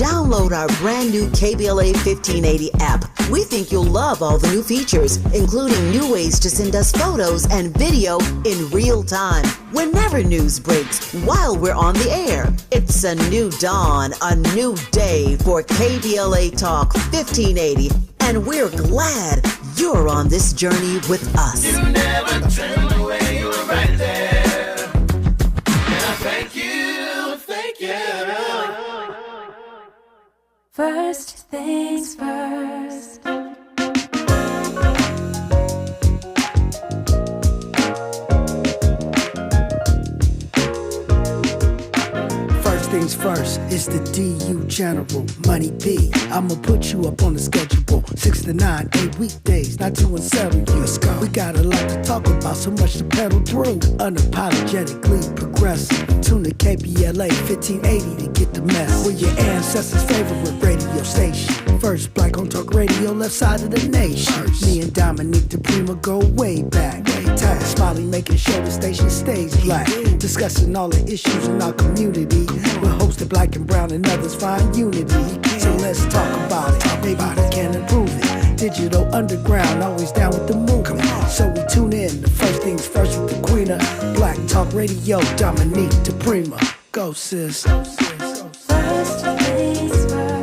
Download our brand new KBLA 1580 app. We think you'll love all the new features, including new ways to send us photos and video in real time, whenever news breaks, while we're on the air. It's a new dawn, a new day for KBLA Talk 1580, and we're glad you're on this journey with us. You never turned away, you were right there. And I thank you, thank you. First things first. First things first, it's the DU General, Money B. I'ma put you up on the schedule, 6 to 9, 8 weekdays, not 2 and 7. Let's go. We got a lot to talk about, so much to pedal through. Unapologetically progressive. Tune to KBLA 1580 to get the mess. We're your ancestors' favorite radio station. First black on talk radio, left side of the nation. Me and Dominique DiPrima go way back. Tired smiling, making sure the station stays black. Discussing all the issues in our community. We're hosted black and brown and others find unity. So let's talk about it. Maybe we can improve it. Digital underground, always down with the movement. So we tune in. The first things first with the queen of Black Talk Radio, Dominique DiPrima. Go sis. First things first.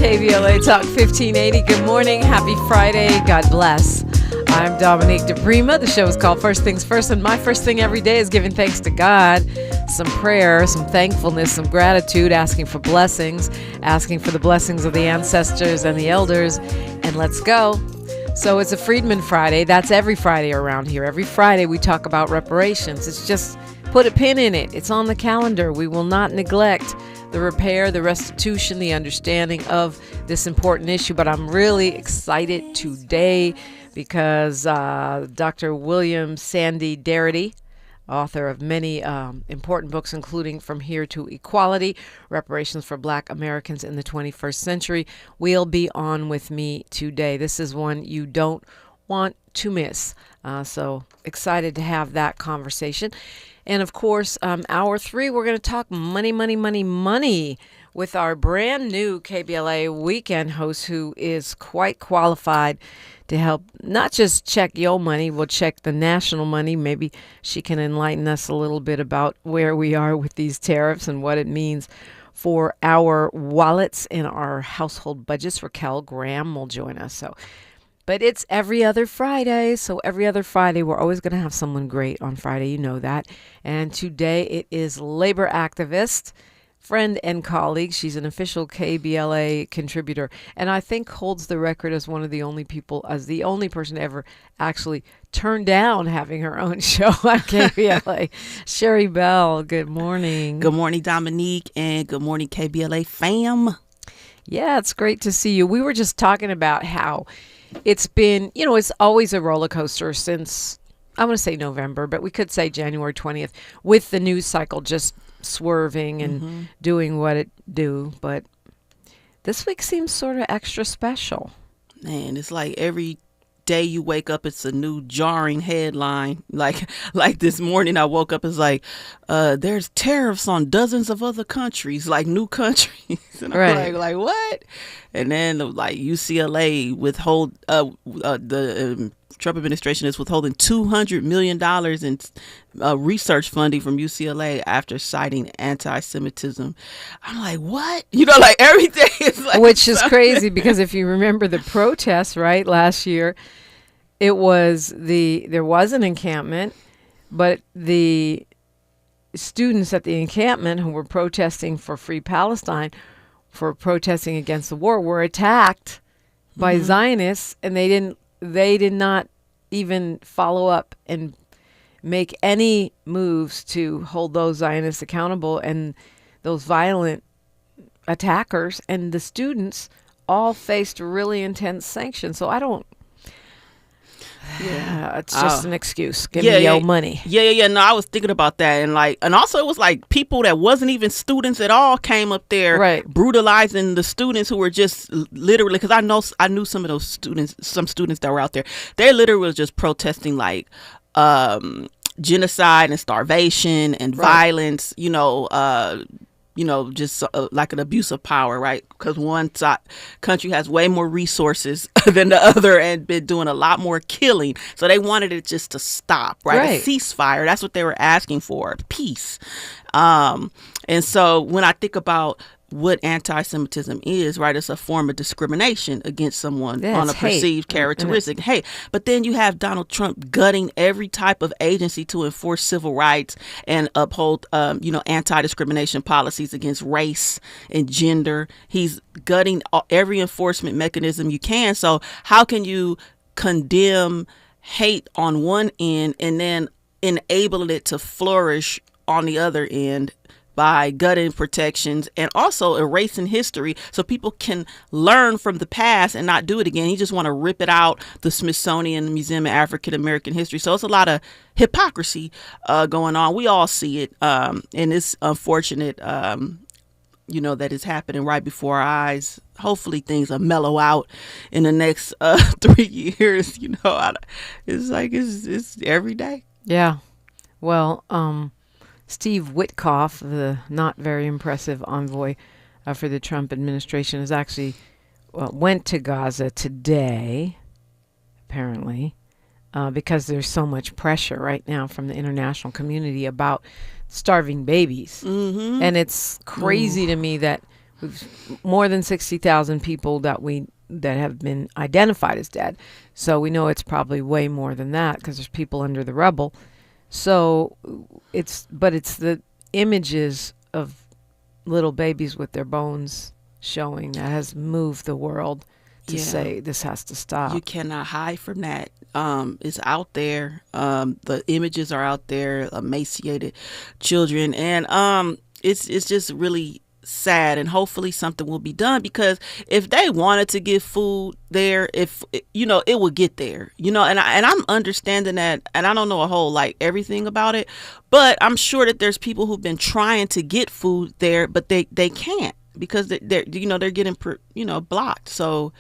KBLA Talk 1580. Good morning. Happy Friday. God bless. I'm Dominique DiPrima. The show is called First Things First, and my first thing every day is giving thanks to God, some prayer, some thankfulness, some gratitude, asking for blessings, asking for the blessings of the ancestors and the elders, and let's go. So it's a Freedman Friday. That's every Friday around here. Every Friday we talk about reparations. It's just put a pin in it. It's on the calendar. We will not neglect the repair, the restitution, the understanding of this important issue. But I'm really excited today because Dr. William Sandy Darity, author of many important books, including From Here to Equality, Reparations for Black Americans in the 21st Century, will be on with me today. This is one you don't want to miss. So excited to have that conversation. And of course, hour 3, we're going to talk money with our brand new KBLA weekend host, who is quite qualified to help not just check your money, we'll check the national money. Maybe she can enlighten us a little bit about where we are with these tariffs and what it means for our wallets and our household budgets. Raquel Graham will join us. But it's every other Friday, so every other Friday we're always going to have someone great on Friday, you know that. And today it is labor activist, friend and colleague. She's an official KBLA contributor, and I think holds the record as one of the only people, as the only person to ever actually turn down having her own show on KBLA. Sherri Bell, good morning. Good morning, Dominique, and good morning, KBLA fam. Yeah, it's great to see you. We were just talking about how it's been, it's always a roller coaster since, I want to say November, but we could say January 20th, with the news cycle just swerving and doing what it do. But this week seems sort of extra special. Man, it's like every day you wake up, it's a new jarring headline. Like this morning I woke up, it's like, there's tariffs on dozens of other countries, like new countries. And I'm right. like what? And then like UCLA withhold, the Trump administration is withholding $200 million in research funding from UCLA after citing anti-Semitism. I'm like, what? Like every day is like, which is crazy because if you remember the protests, right, last year, there was an encampment, but the students at the encampment who were protesting for Free Palestine, for protesting against the war, were attacked by Zionists, and they did not even follow up and make any moves to hold those Zionists accountable and those violent attackers, and the students all faced really intense sanctions. So I don't. Yeah, it's just an excuse. Give me your money. Yeah. No, I was thinking about that, and also it was like people that wasn't even students at all came up there, right, brutalizing the students who were just literally. Because I knew some of those students, some students that were out there. They literally was just protesting like genocide and starvation and violence. Just like an abuse of power, right? Because one country has way more resources than the other and been doing a lot more killing. So they wanted it just to stop, right? A ceasefire. That's what they were asking for, peace. And so when I think about what anti-Semitism is, right, it's a form of discrimination against someone on a perceived characteristic. Hey, but then you have Donald Trump gutting every type of agency to enforce civil rights and uphold, anti-discrimination policies against race and gender. He's gutting every enforcement mechanism you can. So how can you condemn hate on one end and then enable it to flourish on the other end by gutting protections and also erasing history so people can learn from the past and not do it again? He just want to rip it out, the Smithsonian Museum of African American History. So it's a lot of hypocrisy going on. We all see it, and it's unfortunate, that it's happening right before our eyes. Hopefully things will mellow out in the next 3 years. It's like it's every day. Yeah. Well, Steve Witkoff, the not very impressive envoy for the Trump administration, has actually went to Gaza today, apparently, because there's so much pressure right now from the international community about starving babies. Mm-hmm. And it's crazy to me that we've more than 60,000 people that have been identified as dead. So we know it's probably way more than that because there's people under the rubble. So it's the images of little babies with their bones showing that has moved the world to say this has to stop. You cannot hide from that. It's out there. The images are out there, emaciated children, and it's just really sad, and hopefully something will be done, because if they wanted to get food there, it would get there, and I'm understanding that, and I don't know a whole everything about it, but I'm sure that there's people who've been trying to get food there, but they can't because they're getting blocked. So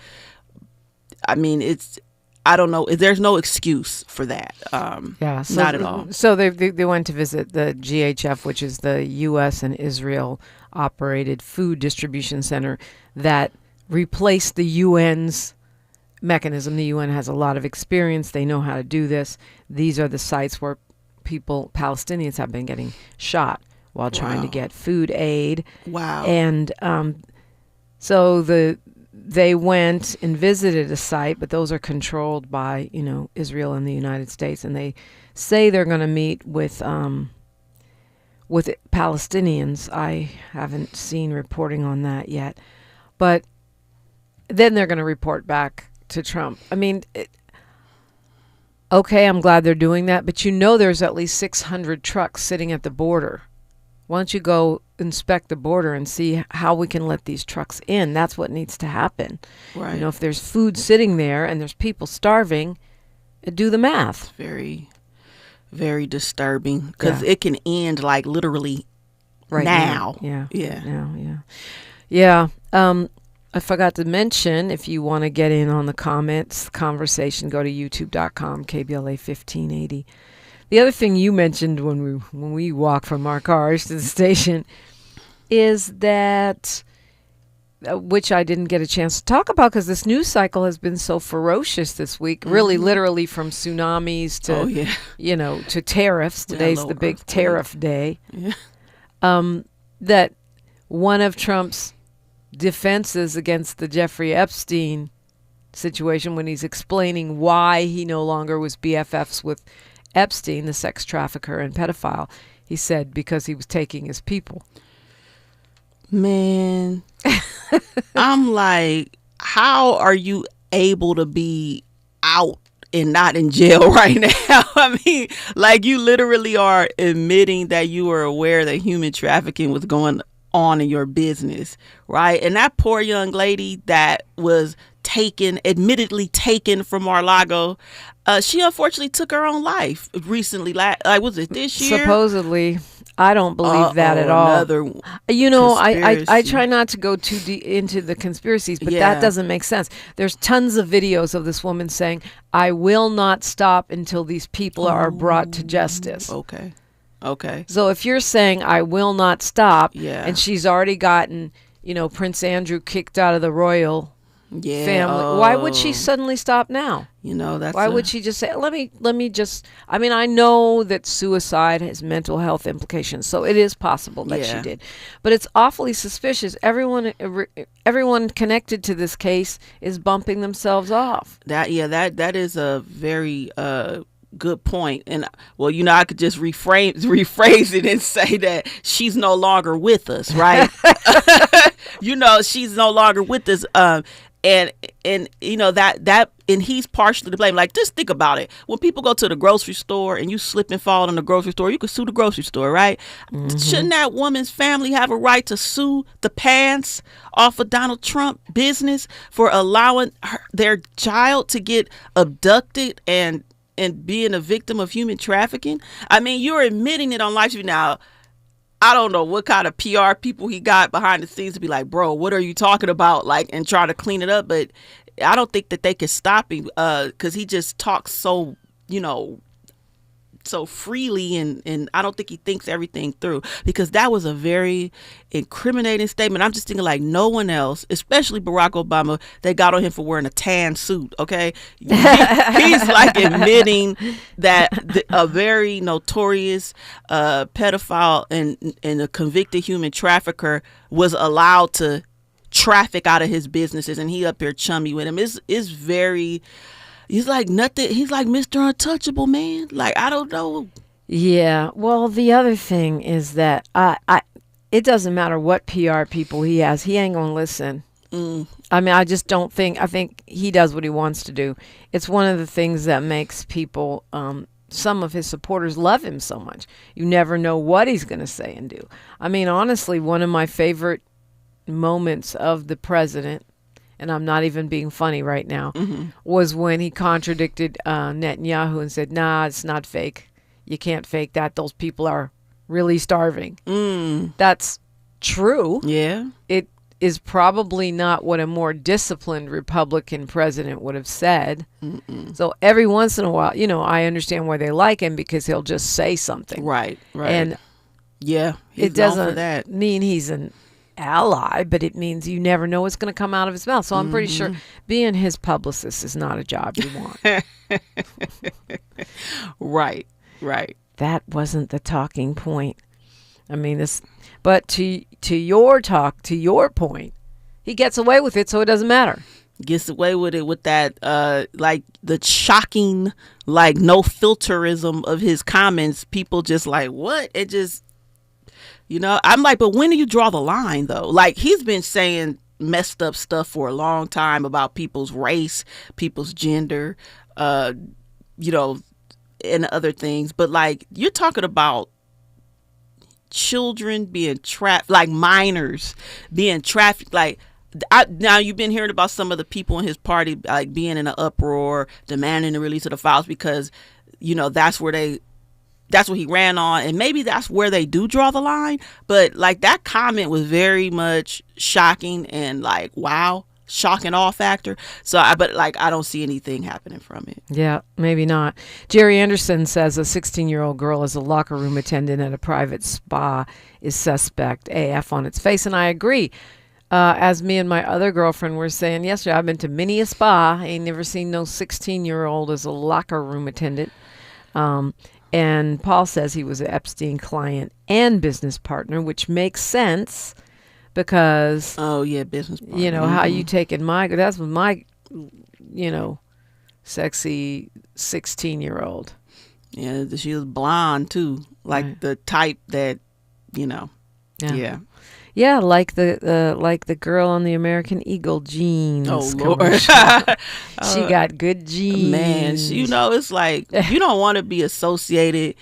I mean, I don't know. There's no excuse for that. Not at all. So they went to visit the GHF, which is the U.S. and Israel operated food distribution center that replaced the UN's mechanism. The UN has a lot of experience. They know how to do this. These are the sites where Palestinians have been getting shot while trying to get food aid. Wow. And so they went and visited a site, but those are controlled by, Israel and the United States. And they say they're going to meet with Palestinians. I haven't seen reporting on that yet. But then they're going to report back to Trump. I mean, okay, I'm glad they're doing that, but there's at least 600 trucks sitting at the border. Why don't you go inspect the border and see how we can let these trucks in? That's what needs to happen. Right. If there's food sitting there and there's people starving, do the math. It's very, very disturbing, because it can end literally right now. Yeah. I forgot to mention, if you want to get in on the conversation, go to youtube.com, KBLA 1580. The other thing you mentioned when we walk from our cars to the station is that, which I didn't get a chance to talk about because this news cycle has been so ferocious this week, really literally from tsunamis to, to tariffs. Today's the big tariff day. Yeah. That one of Trump's defenses against the Jeffrey Epstein situation, when he's explaining why he no longer was BFFs with Epstein, the sex trafficker and pedophile, he said because he was taking his people. Man, I'm like, how are you able to be out and not in jail right now. I mean, like, you literally are admitting that you were aware that human trafficking was going on in your business, right? And that poor young lady that was admittedly taken from Mar-a-Lago, she unfortunately took her own life recently. Like, was it this year? Supposedly. I don't believe that at all. I try not to go too deep into the conspiracies, but that doesn't make sense. There's tons of videos of this woman saying, "I will not stop until these people are brought to justice." Okay. So if you're saying I will not stop, and she's already gotten, Prince Andrew kicked out of the royal family, why would she suddenly stop now? Why would she just say, let me just, I know that suicide has mental health implications, so it is possible that she did, but it's awfully suspicious. Everyone connected to this case is bumping themselves off. That is a very good point. And I could just rephrase it and say that she's no longer with us, right? She's no longer with us. And and he's partially to blame. Like, just think about it. When people go to the grocery store and you slip and fall in the grocery store, you could sue the grocery store, right? Mm-hmm. Shouldn't that woman's family have a right to sue the pants off of Donald Trump business for allowing their child to get abducted and being a victim of human trafficking? I mean, you're admitting it on live TV now. I don't know what kind of PR people he got behind the scenes to be like, bro, what are you talking about? Like, and try to clean it up. But I don't think that they can stop him because he just talks so, so freely. And I don't think he thinks everything through, because that was a very incriminating statement. I'm just thinking, like, no one else, especially Barack Obama, they got on him for wearing a tan suit. OK, he's like admitting that a very notorious pedophile and a convicted human trafficker was allowed to traffic out of his businesses, and he up here chummy with him. It's very, he's like nothing. He's like Mr. Untouchable, man. Like, I don't know. Yeah. Well, the other thing is that it doesn't matter what PR people he has. He ain't gonna listen. I mean, I just don't think. I think he does what he wants to do. It's one of the things that makes people, some of his supporters, love him so much. You never know what he's gonna say and do. I mean, honestly, one of my favorite moments of the president, and I'm not even being funny right now, was when he contradicted Netanyahu and said, nah, it's not fake. You can't fake that. Those people are really starving. That's true. Yeah. It is probably not what a more disciplined Republican president would have said. So every once in a while, I understand why they like him, because he'll just say something. Right. And it doesn't mean he's an ally, but it means you never know what's going to come out of his mouth. So I'm pretty sure being his publicist is not a job you want. Right. That wasn't the talking point. I mean, but to your point, he gets away with it, so it doesn't matter. Gets away with it with that, like, the shocking, like, no filterism of his comments. People just like, what? It just, I'm like, but when do you draw the line, though? Like, he's been saying messed up stuff for a long time about people's race, people's gender, and other things. But, like, you're talking about children being trapped, like minors being trafficked. Like, now you've been hearing about some of the people in his party, like, being in an uproar, demanding the release of the files, because, that's what he ran on, and maybe that's where they do draw the line. But, like, that comment was very much shocking and, like, wow, shock and awe factor. So I don't see anything happening from it. Yeah, maybe not. Jerry Anderson says a 16-year-old girl as a locker room attendant at a private spa is suspect AF on its face, and I agree. As me and my other girlfriend were saying yesterday, I've been to many a spa. I ain't never seen no 16-year-old as a locker room attendant. And Paul says he was an Epstein client and business partner, which makes sense because... Oh, yeah, business partner. How you taking that's my, sexy 16-year-old. Yeah, she was blonde, too. Like, right. The type that, Yeah. Yeah, like the girl on the American Eagle jeans. Oh, Lord. commercial. She got good jeans. Man, it's like you don't want to be associated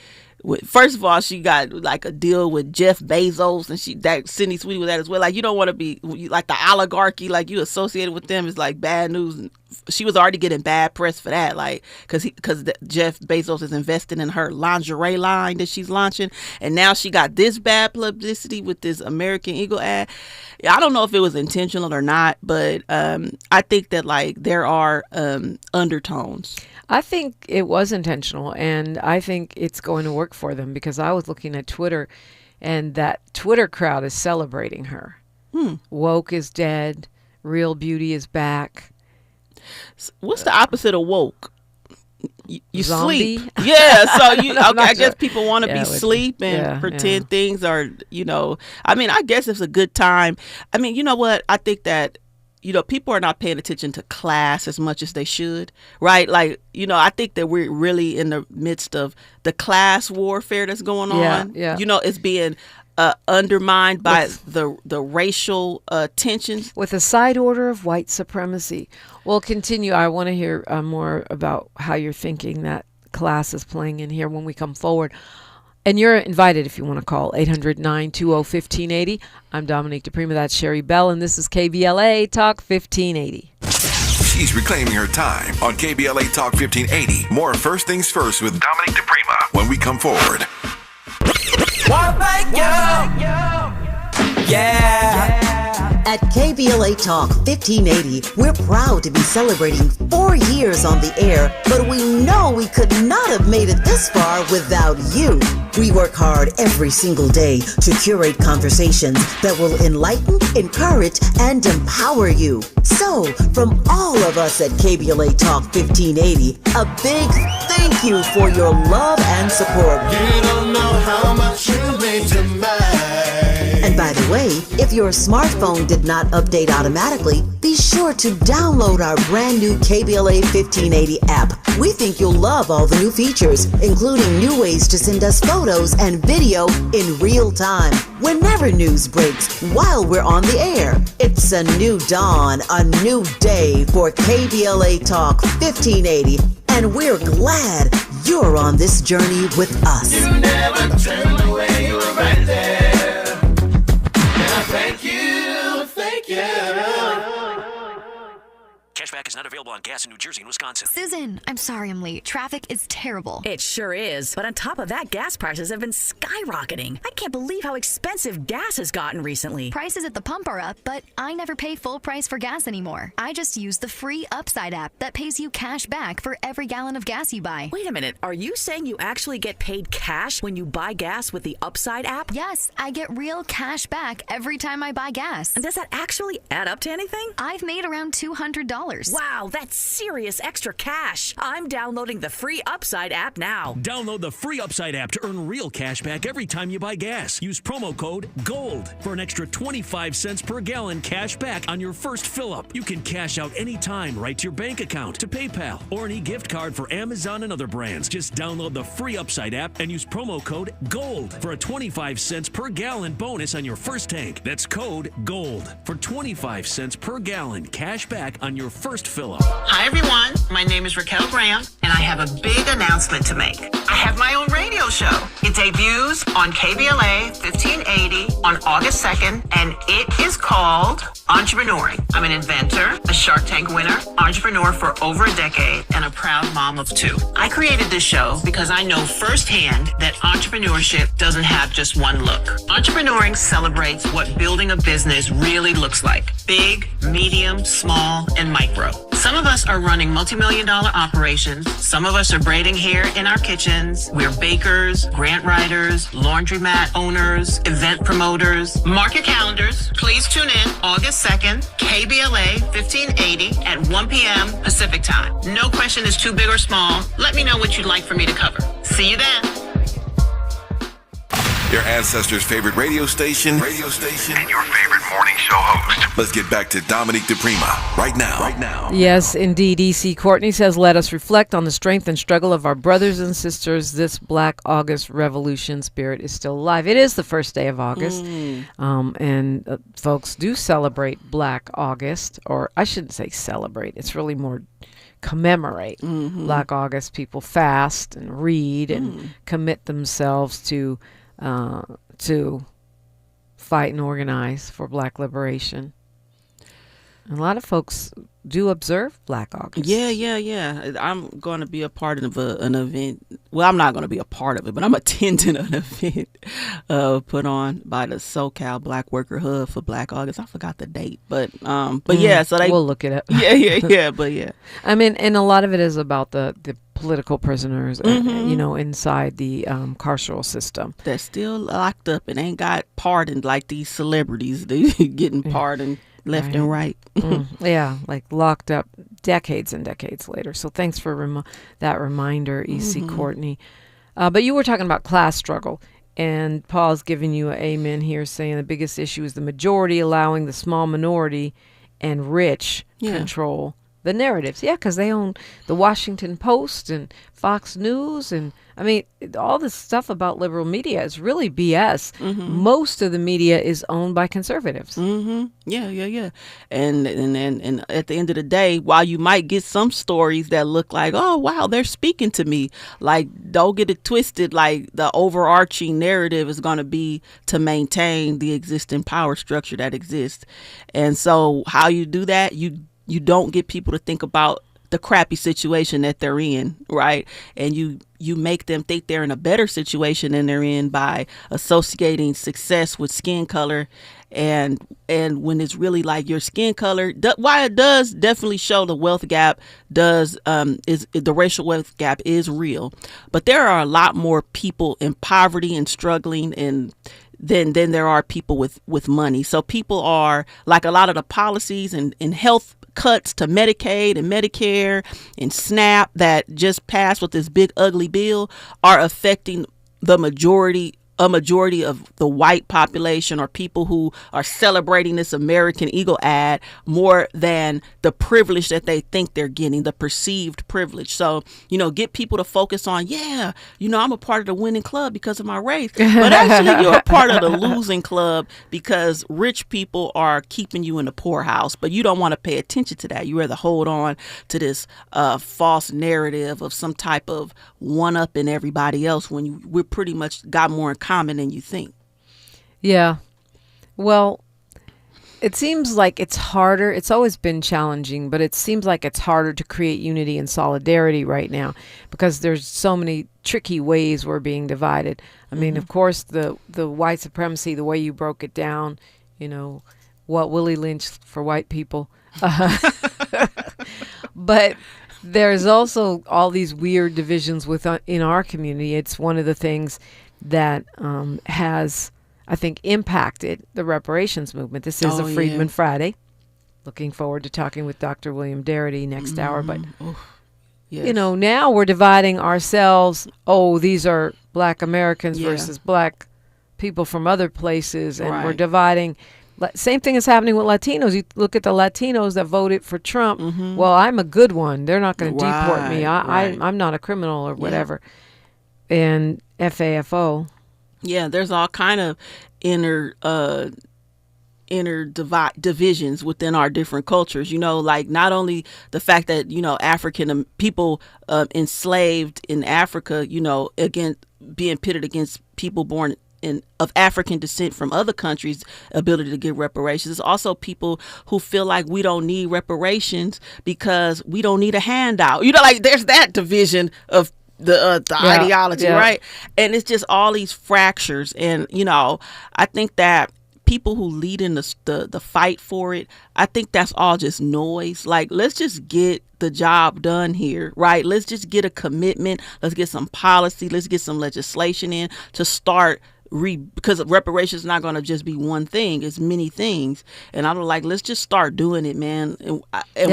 with. First of all, she got like a deal with Jeff Bezos, and that Sydney Sweeney with that as well. Like you don't want to be like the oligarchy. Like you associated with them is like bad news. And she was already getting bad press for that, like because Jeff Bezos is investing in her lingerie line that she's launching, and now she got this bad publicity with this American Eagle ad. I don't know if it was intentional or not, but I think that like there are undertones. I think it was intentional, and I think it's going to work for them because I was looking at Twitter, and that Twitter crowd is celebrating her. Woke is dead. Real beauty is back. What's the opposite of woke? You Zombie? sleep. Yeah, so okay, I guess sure. people want to be sleep and pretend things are, I mean, I guess it's a good time. I mean, you know what? I think that, people are not paying attention to class as much as they should, right? Like, I think that we're really in the midst of the class warfare that's going on. Yeah. It's being undermined by the racial tensions. With a side order of white supremacy. We'll continue. I want to hear more about how you're thinking that class is playing in here when we come forward. And you're invited if you want to call 800-920-1580. I'm Dominique DiPrima. That's Sherri Bell. And this is KBLA Talk 1580. She's reclaiming her time on KBLA Talk 1580. More First Things First with Dominique DiPrima when we come forward. At KBLA Talk 1580, we're proud to be celebrating 4 years on the air, but we know we could not have made it this far without you. We work hard every single day to curate conversations that will enlighten, encourage, and empower you. So, from all of us at KBLA Talk 1580, a big thank you for your love and support. You don't know how much you mean to me. And by the way, if your smartphone did not update automatically, be sure to download our brand new KBLA 1580 app. We think you'll love all the new features, including new ways to send us photos and video in real time, whenever news breaks, while we're on the air. It's a new dawn, a new day for KBLA Talk 1580, and we're glad you're on this journey with us. You never turned away, you were right there. Thank you, thank you. Cashback is not available on gas in New Jersey and Wisconsin. Susan, I'm sorry I'm late. Traffic is terrible. It sure is. But on top of that, gas prices have been skyrocketing. I can't believe how expensive gas has gotten recently. Prices at the pump are up, but I never pay full price for gas anymore. I just use the free Upside app that pays you cash back for every gallon of gas you buy. Wait a minute. Are you saying you actually get paid cash when you buy gas with the Upside app? Yes, I get real cash back every time I buy gas. And does that actually add up to anything? I've made around $200. Wow, that's serious extra cash. I'm downloading the free Upside app now. Download the free Upside app to earn real cash back every time you buy gas. Use promo code GOLD for an extra 25 cents per gallon cash back on your first fill-up. You can cash out anytime right to your bank account, to PayPal, or an e-gift card for Amazon and other brands. Just download the free Upside app and use promo code GOLD for a 25 cents per gallon bonus on your first tank. That's code GOLD for 25 cents per gallon cash back on your first fill-up. Hi everyone, my name is Raquel Graham and I have a big announcement to make. I have my own radio show. It debuts on KBLA 1580 on August 2nd and it is called Entrepreneuring. I'm an inventor, a Shark Tank winner, entrepreneur for over a decade, and a proud mom of 2. I created this show because I know firsthand that entrepreneurship doesn't have just one look. Entrepreneuring celebrates what building a business really looks like. Big, medium, small, and micro. Some of us are running multi-million-dollar operations. Some of us are braiding hair in our kitchens. We're bakers, grant writers, laundromat owners, event promoters. Mark your calendars. Please tune in August 2nd, KBLA 1580 at 1 p.m. Pacific time. No question is too big or small. Let me know what you'd like for me to cover. See you then. your ancestors' favorite radio station, and your favorite morning show host. Let's get back to Dominique DiPrima right now. Yes, indeed. E.C. Courtney says, let us reflect on the strength and struggle of our brothers and sisters. This Black August revolution spirit is still alive. It is the first day of August. And folks do celebrate Black August, or I shouldn't say celebrate. It's really more commemorate Black August. People fast and read and commit themselves to fight and organize for Black liberation. And a lot of folks do observe Black August. Yeah. I'm going to be a part of an event. Well, I'm not going to be a part of it, but I'm attending an event put on by the SoCal Black Worker Hub for Black August. I forgot the date, but yeah. So we'll look it up. Yeah. But yeah. I mean, and a lot of it is about the political prisoners, inside the carceral system. They're still locked up and ain't got pardoned like these celebrities. They getting pardoned left and right. Yeah, like locked up decades and decades later. So thanks for that reminder, E.C. Courtney. But you were talking about class struggle, and Paul's giving you an amen here, saying the biggest issue is the majority allowing the small minority and rich control the narratives. Yeah, because they own the Washington Post and Fox News. And I mean, all this stuff about liberal media is really BS. Most of the media is owned by conservatives. Yeah. And at the end of the day, while you might get some stories that look like, oh, wow, they're speaking to me, like, don't get it twisted. Like, the overarching narrative is going to be to maintain the existing power structure that exists. And so how you do that, you don't get people to think about the crappy situation that they're in, right? And you make them think they're in a better situation than they're in by associating success with skin color. And when it's really like your skin color, while it does definitely show the wealth gap is the racial wealth gap is real, but there are a lot more people in poverty and struggling and than there are people with money. So people are like, a lot of the policies and health cuts to Medicaid and Medicare and SNAP that just passed with this big ugly bill are affecting a majority of the white population, or people who are celebrating this American Eagle ad more than the privilege that they think they're getting, the perceived privilege. So, get people to focus on, I'm a part of the winning club because of my race. But actually, you're a part of the losing club because rich people are keeping you in the poorhouse. But you don't want to pay attention to that. You rather hold on to this false narrative of some type of one-upping everybody else when we're pretty much got more in common than you think. Yeah. Well, it seems like it's harder. It's always been challenging, but it seems like it's harder to create unity and solidarity right now because there's so many tricky ways we're being divided. I mean, of course, the white supremacy, the way you broke it down, what Willie Lynch for white people. But there's also all these weird divisions in our community. It's one of the things that has, I think, impacted the reparations movement. This is a Freedman Friday. Looking forward to talking with Dr. William Darity next hour. But, now we're dividing ourselves. Oh, these are Black Americans versus Black people from other places. And we're dividing. Same thing is happening with Latinos. You look at the Latinos that voted for Trump. Well, I'm a good one. They're not going to deport me. I'm not a criminal or whatever. And FAFO. Yeah, there's all kind of inner divisions within our different cultures. Like not only the fact that African people enslaved in Africa, again being pitted against people born of African descent from other countries' ability to get reparations. It's also people who feel like we don't need reparations because we don't need a handout. Like there's that division of the ideology, right? And it's just all these fractures. And, I think that people who lead in the fight for it, I think that's all just noise. Like, let's just get the job done here, right? Let's just get a commitment. Let's get some policy. Let's get some legislation in to start because reparations is not going to just be one thing. It's many things. And I'm like, let's just start doing it, man, and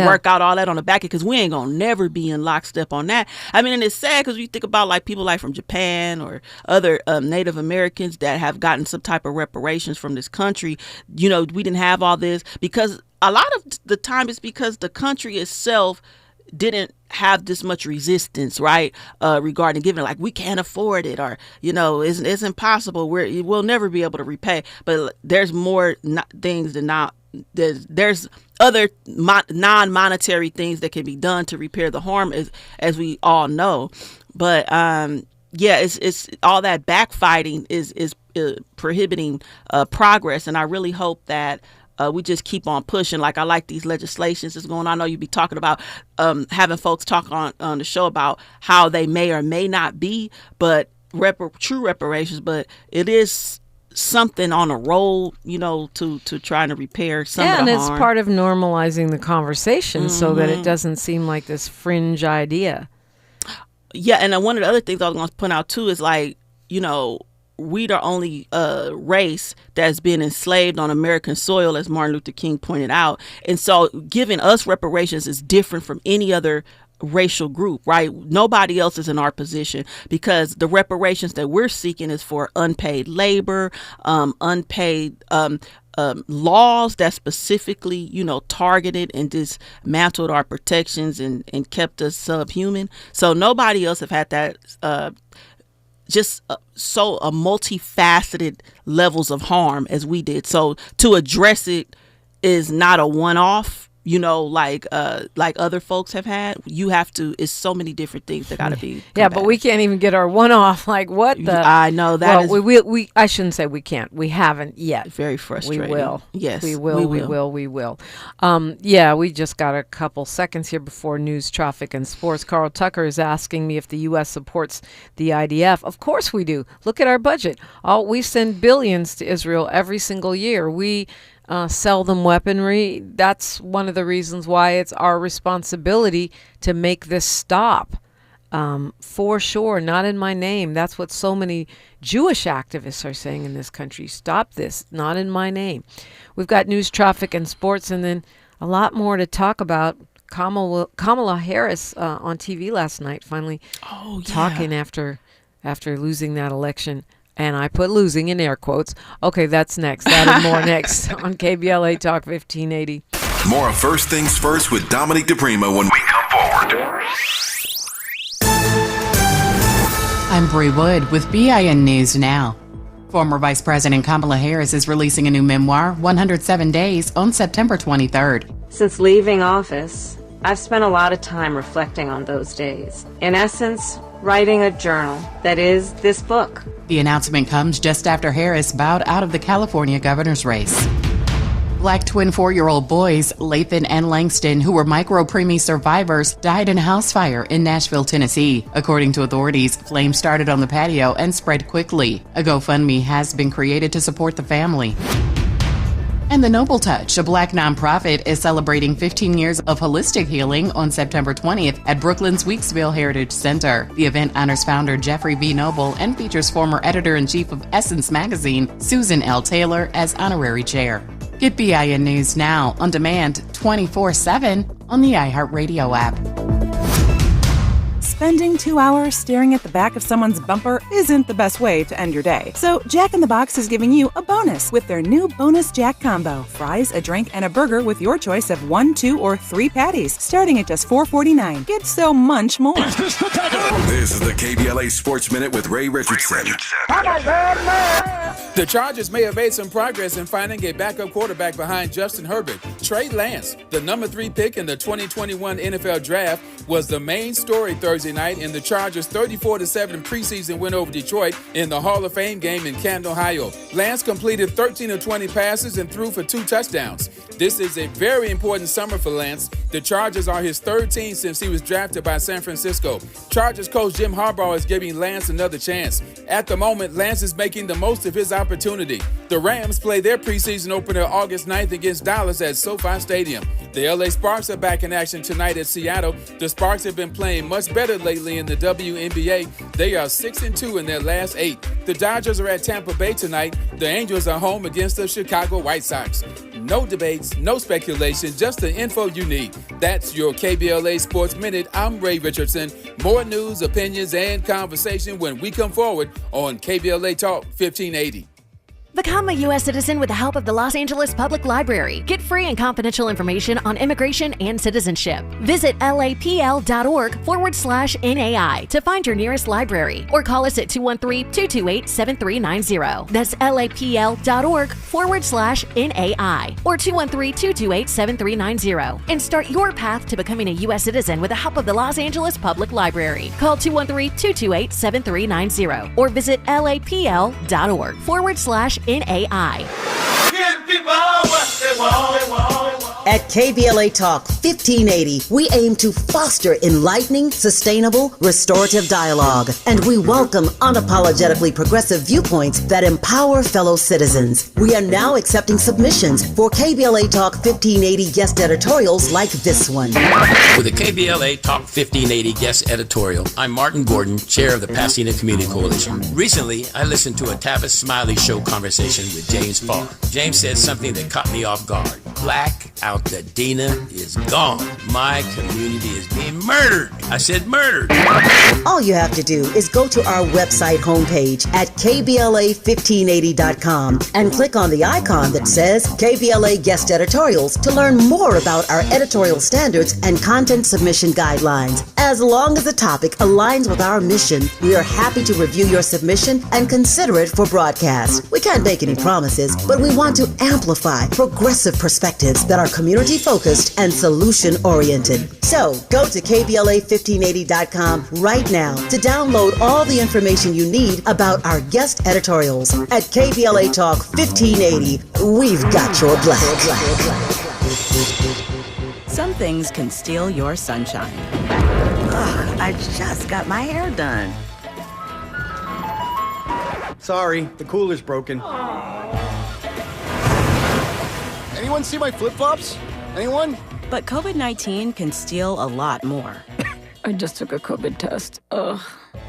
work out all that on the back end, because we ain't going to never be in lockstep on that. I mean, and it's sad because you think about like people like from Japan or other Native Americans that have gotten some type of reparations from this country. You know, we didn't have all this because a lot of the time it's because the country itself didn't have this much resistance, right? Regarding giving, like, we can't afford it, or, you know, it's impossible. We'll never be able to repay. But there's more things than not. There's other non-monetary things that can be done to repair the harm, as we all know. But it's all that backfighting is prohibiting progress, and I really hope that we just keep on pushing. Like, I like these legislations that's going on. I know you be talking about having folks talk on the show about how they may or may not be, but true reparations. But it is something on a roll, you know, to trying to repair some of the harm. And it's part of normalizing the conversation so that it doesn't seem like this fringe idea. Yeah, and one of the other things I was going to point out too is, like, you know, we the only race that's been enslaved on American soil, as Martin Luther King pointed out. And so giving us reparations is different from any other racial group, right? Nobody else is in our position, because the reparations that we're seeking is for unpaid labor, unpaid laws that specifically, you know, targeted and dismantled our protections and kept us subhuman. So nobody else have had that so multifaceted levels of harm as we did. So to address it is not a one-off, you know, like other folks have had. You have to. It's so many different things that got to be. Yeah, but we can't even get our one-off. Like, what the? I know that. Well, we I shouldn't say we can't. We haven't yet. Very frustrating. We will. Yes, we will. We will. We just got a couple seconds here before news, traffic, and sports. Carl Tucker is asking me if the U.S. supports the IDF. Of course we do. Look at our budget. We send billions to Israel every single year. We sell them weaponry. That's one of the reasons why it's our responsibility to make this stop. For sure, not in my name. That's what so many Jewish activists are saying in this country. Stop this, not in my name. We've got news, traffic, and sports, and then a lot more to talk about. Kamala Harris on TV last night, finally talking after losing that election. And I put losing in air quotes. Okay, that's next. That and more next on KBLA Talk 1580. More of First Things First with Dominique DiPrima when we come forward. I'm Bree Wood with BIN News Now. Former Vice President Kamala Harris is releasing a new memoir, 107 Days, on September 23rd. Since leaving office, I've spent a lot of time reflecting on those days. In essence, writing a journal that is this book. The announcement comes just after Harris bowed out of the California governor's race. Black twin 4-year-old boys, Lathan and Langston, who were micro-preemie survivors, died in a house fire in Nashville, Tennessee. According to authorities, flames started on the patio and spread quickly. A GoFundMe has been created to support the family. And the Noble Touch, a Black nonprofit, is celebrating 15 years of holistic healing on September 20th at Brooklyn's Weeksville Heritage Center. The event honors founder Jeffrey B. Noble and features former editor-in-chief of Essence magazine, Susan L. Taylor, as honorary chair. Get BIN News Now on demand 24/7 on the iHeartRadio app. Spending 2 hours staring at the back of someone's bumper isn't the best way to end your day. So Jack in the Box is giving you a bonus with their new Bonus Jack Combo. Fries, a drink, and a burger with your choice of 1, 2, or 3 patties, starting at just $4.49. Get so much more. This is the KBLA Sports Minute with Ray Richardson. The Chargers may have made some progress in finding a backup quarterback behind Justin Herbert. Trey Lance, the number 3 pick in the 2021 NFL Draft, was the main story Thursday night in the Chargers' 34-7 preseason win over Detroit in the Hall of Fame game in Canton, Ohio. Lance completed 13 of 20 passes and threw for 2 touchdowns. This is a very important summer for Lance. The Chargers are his third team since he was drafted by San Francisco. Chargers coach Jim Harbaugh is giving Lance another chance. At the moment, Lance is making the most of his opportunity. The Rams play their preseason opener August 9th against Dallas at SoFi Stadium. The LA Sparks are back in action tonight at Seattle. The Sparks have been playing much better lately in the WNBA. They are 6-2 in their last 8. The Dodgers are at Tampa Bay tonight. The Angels are home against the Chicago White Sox. No debates, no speculation, just the info you need. That's your KBLA Sports Minute. I'm Ray Richardson. More news, opinions, and conversation when we come forward on KBLA Talk 1580. Become a U.S. citizen with the help of the Los Angeles Public Library. Get free and confidential information on immigration and citizenship. Visit lapl.org/NAI to find your nearest library or call us at 213-228-7390. That's lapl.org/NAI or 213-228-7390 and start your path to becoming a U.S. citizen with the help of the Los Angeles Public Library. Call 213-228-7390 or visit lapl.org/NAI. At KBLA Talk 1580, we aim to foster enlightening, sustainable, restorative dialogue, and we welcome unapologetically progressive viewpoints that empower fellow citizens. We are now accepting submissions for KBLA Talk 1580 guest editorials like this one. For the KBLA Talk 1580 guest editorial, I'm Martin Gordon, chair of the Pasadena Community Coalition. Recently, I listened to a Tavis Smiley show conversation with James Farr. James said something that caught me off guard. Black Altadena is gone. My community is being murdered. I said murdered. All you have to do is go to our website homepage at KBLA1580.com and click on the icon that says KBLA Guest Editorials to learn more about our editorial standards and content submission guidelines. As long as the topic aligns with our mission, we are happy to review your submission and consider it for broadcast. We can't make any promises, but we want to amplify progressive perspectives that are community-focused and solution-oriented. So, go to KBLA1580.com right now to download all the information you need about our guest editorials. At KBLA Talk 1580, we've got your black. Some things can steal your sunshine. Ugh, I just got my hair done. Sorry, the cooler's broken. Anyone see my flip-flops? Anyone? But COVID-19 can steal a lot more. I just took a COVID test. Ugh.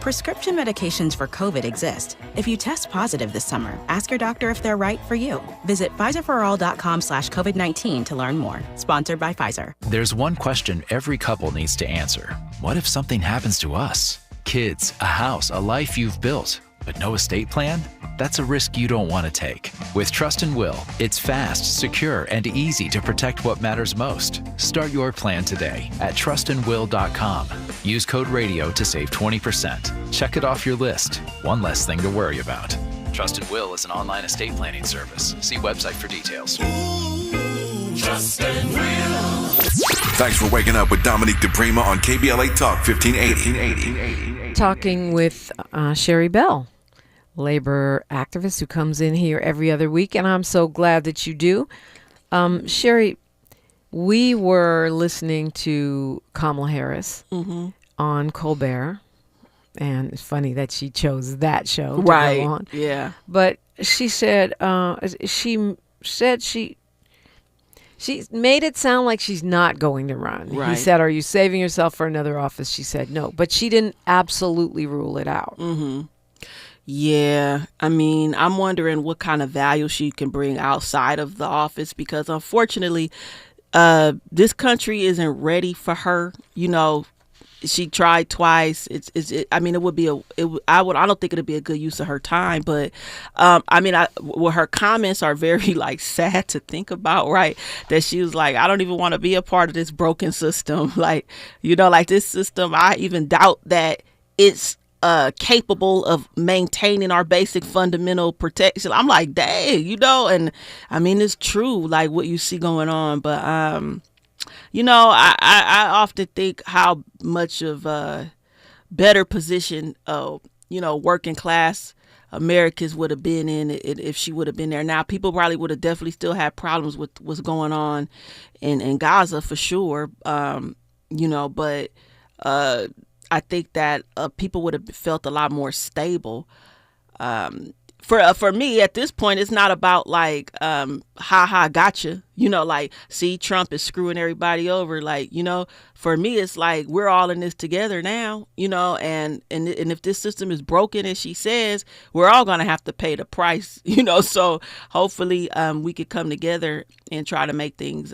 Prescription medications for COVID exist. If you test positive this summer, ask your doctor if they're right for you. Visit PfizerForAll.com/COVID-19 to learn more. Sponsored by Pfizer. There's one question every couple needs to answer. What if something happens to us? Kids, a house, a life you've built, but no estate plan? That's a risk you don't want to take. With Trust and Will, it's fast, secure, and easy to protect what matters most. Start your plan today at trustandwill.com. Use code RADIO to save 20%. Check it off your list. One less thing to worry about. Trust and Will is an online estate planning service. See website for details. Trust and Will. Thanks for waking up with Dominique DiPrima on KBLA Talk 1580. Talking with Sherri Bell, labor activist who comes in here every other week, and I'm so glad that you do. Sherri, we were listening to Kamal Harris on Colbert, and it's funny that she chose that show to go on. Yeah. But she said she made it sound like she's not going to run. Right. He said, "Are you saving yourself for another office?" She said no, but she didn't absolutely rule it out. Yeah, I mean, I'm wondering what kind of value she can bring outside of the office, because unfortunately, this country isn't ready for her. You know, she tried twice. I mean, it would be I don't think it'd be a good use of her time. But I mean, her comments are very like sad to think about, right? That she was like, I don't even want to be a part of this broken system. Like, you know, like this system, I even doubt that it's capable of maintaining our basic fundamental protection. I'm like, dang, you know, and I mean, it's true, like what you see going on. But you know, I often think how much of a better position, you know, working class Americans would have been in if she would have been there. Now, people probably would have definitely still had problems with what's going on in Gaza for sure. But I think that people would have felt a lot more stable. For me at this point, it's not about like, gotcha. Like, see, Trump is screwing everybody over. Like, for me, it's like, we're all in this together now, and if this system is broken, as she says, we're all going to have to pay the price, so hopefully we could come together and try to make things,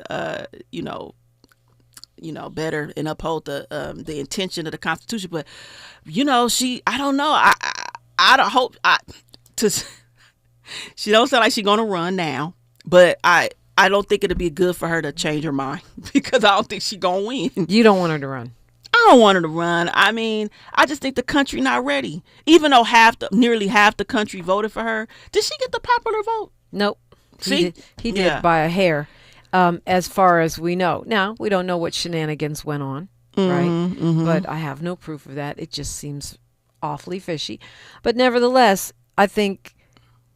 better and uphold the intention of the Constitution. But, I don't know. I don't hope she don't sound like she's gonna run now, but I don't think it'd be good for her to change her mind because I don't think she's gonna win. You don't want her to run? I don't want her to run. I mean, I just think the country not ready. Even though nearly half the country voted for her, did she get the popular vote? Nope. See, he did by a hair, as far as we know. Now we don't know what shenanigans went on, right? Mm-hmm. But I have no proof of that. It just seems awfully fishy. But nevertheless, I think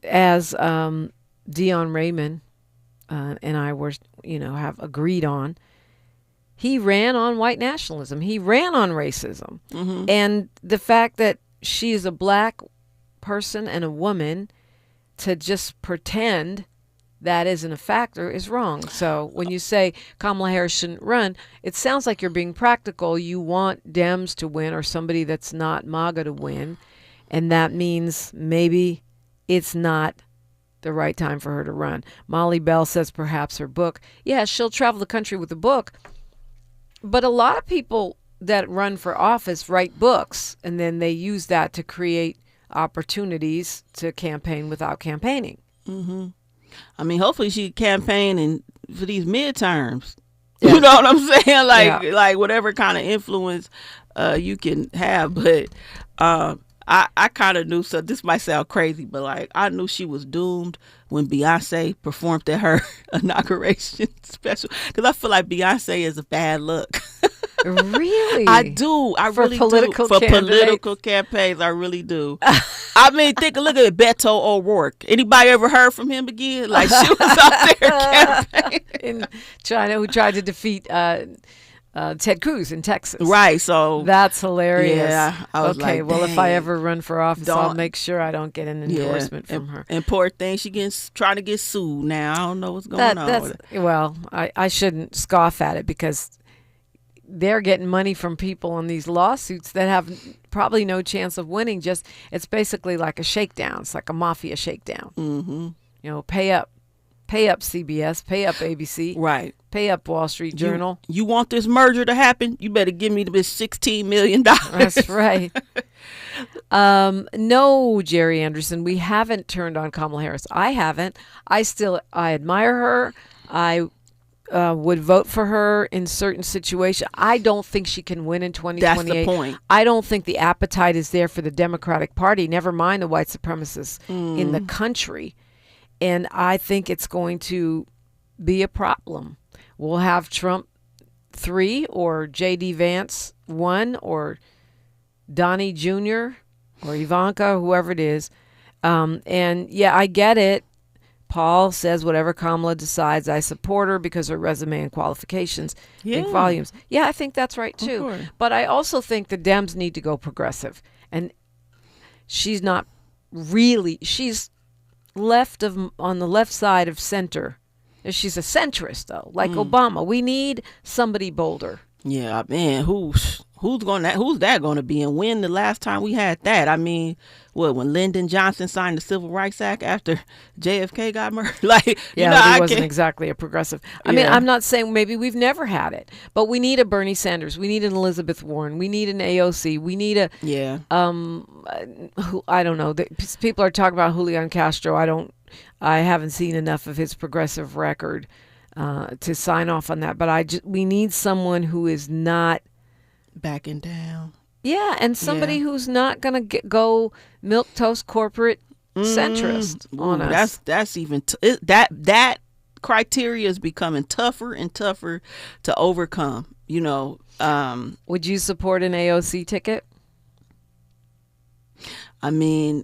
as Dion Raymond and I were, have agreed on, he ran on white nationalism. He ran on racism. Mm-hmm. And the fact that she is a black person and a woman, to just pretend that isn't a factor is wrong. So when you say Kamala Harris shouldn't run, it sounds like you're being practical. You want Dems to win or somebody that's not MAGA to win. And that means maybe it's not the right time for her to run. Molly Bell says perhaps her book. Yeah, she'll travel the country with a book. But a lot of people that run for office write books, and then they use that to create opportunities to campaign without campaigning. Mm-hmm. I mean, hopefully she campaigning for these midterms. Yeah. You know what I'm saying? Like whatever kind of influence you can have. But I kind of knew, so this might sound crazy, but like I knew she was doomed when Beyonce performed at her inauguration special, because I feel like Beyonce is a bad luck. Really? I do. I for really political do. For candidates? Political campaigns, I really do. I mean, take a look at Beto O'Rourke. Anybody ever heard from him again? Like, she was out there campaigning in China, who tried to defeat Ted Cruz in Texas. Right, so that's hilarious. Yeah, I was okay, like, well, dang, if I ever run for office, I'll make sure I don't get an endorsement from her. And poor thing, she trying to get sued now. I don't know what's going on. Well, I shouldn't scoff at it, because they're getting money from people on these lawsuits that have probably no chance of winning. It's basically like a shakedown. It's like a mafia shakedown. Mm-hmm. Pay up CBS, pay up ABC, right? Pay up Wall Street Journal. You want this merger to happen? You better give me this $16 million. That's right. No, Jerry Anderson, we haven't turned on Kamala Harris. I haven't. I admire her. I would vote for her in certain situations. I don't think she can win in 2028. That's the point. I don't think the appetite is there for the Democratic Party, never mind the white supremacists in the country. And I think it's going to be a problem. We'll have Trump 3 or J.D. Vance 1 or Donnie Jr. or Ivanka, whoever it is. And yeah, I get it. Paul says whatever Kamala decides, I support her because her resume and qualifications speak volumes. Yeah, I think that's right too. But I also think the Dems need to go progressive. And she's not really, she's on the left side of center. She's a centrist though, like Obama. We need somebody bolder. Yeah, man, who's that going to be? And when the last time we had that? I mean, when Lyndon Johnson signed the Civil Rights Act after JFK got murdered? Like, he wasn't exactly a progressive. I mean, I'm not saying maybe we've never had it, but we need a Bernie Sanders. We need an Elizabeth Warren. We need an AOC. We need a I don't know. People are talking about Julian Castro. I haven't seen enough of his progressive record to sign off on that. But we need someone who is not backing down. Yeah, and somebody who's not going to go milquetoast corporate centrist on us. That's even that criteria is becoming tougher and tougher to overcome. Would you support an AOC ticket? I mean,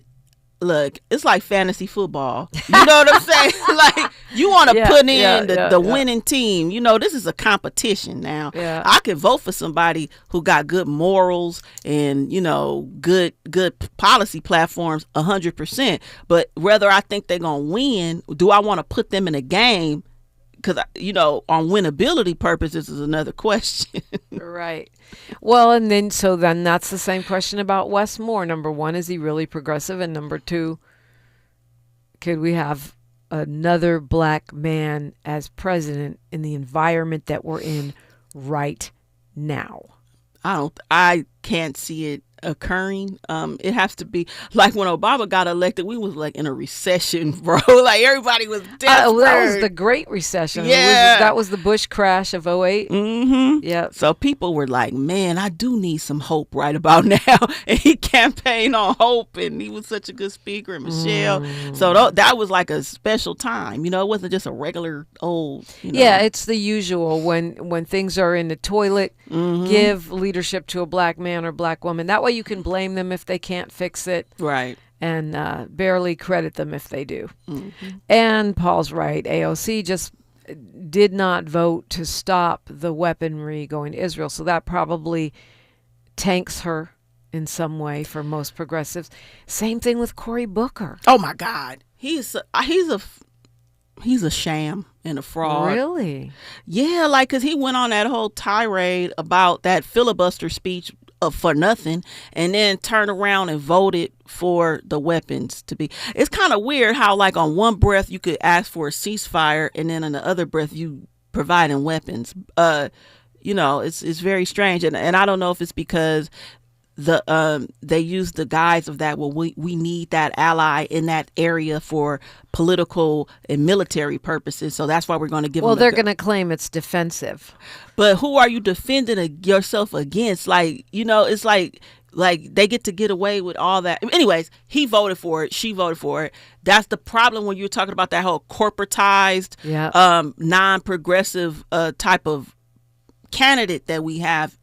look, it's like fantasy football. You know what I'm saying? Like, you want to put in the winning team. You know, this is a competition now. Yeah. I could vote for somebody who got good morals and, you know, good policy platforms 100%. But whether I think they're going to win, do I want to put them in a game? Because, you know, on winnability purposes is another question. Right. Well, and then that's the same question about Wes Moore. Number one, is he really progressive? And number two, could we have another black man as president in the environment that we're in right now? I can't see it occurring. It has to be like when Obama got elected, we was like in a recession, bro. Like everybody was desperate. That was the Great Recession. Yeah. That was the Bush crash of 2008. Mm-hmm. Yeah. So people were like, man, I do need some hope right about now. And he campaigned on hope, and he was such a good speaker, and Michelle. So that was like a special time. You know, it wasn't just a regular old, you know. Yeah, it's the usual when things are in the toilet, give leadership to a black man or black woman. That way you can blame them if they can't fix it. Right. And barely credit them if they do. Mm-hmm. And Paul's right. AOC just did not vote to stop the weaponry going to Israel. So that probably tanks her in some way for most progressives. Same thing with Cory Booker. Oh my God. He's a sham and a fraud. Really? Yeah, like, because he went on that whole tirade about that filibuster speech for nothing, and then turned around and voted for the weapons to be. It's kind of weird how, like, on one breath you could ask for a ceasefire, and then in the other breath you providing weapons. You know, it's very strange, and I don't know if it's because they use the guise of that. Well, we need that ally in that area for political and military purposes, so that's why we're going to give. Well, they're going to claim it's defensive. But who are you defending yourself against? Like, you know, it's like they get away with all that. Anyways, he voted for it. She voted for it. That's the problem when you're talking about that whole corporatized, non-progressive type of candidate that we have.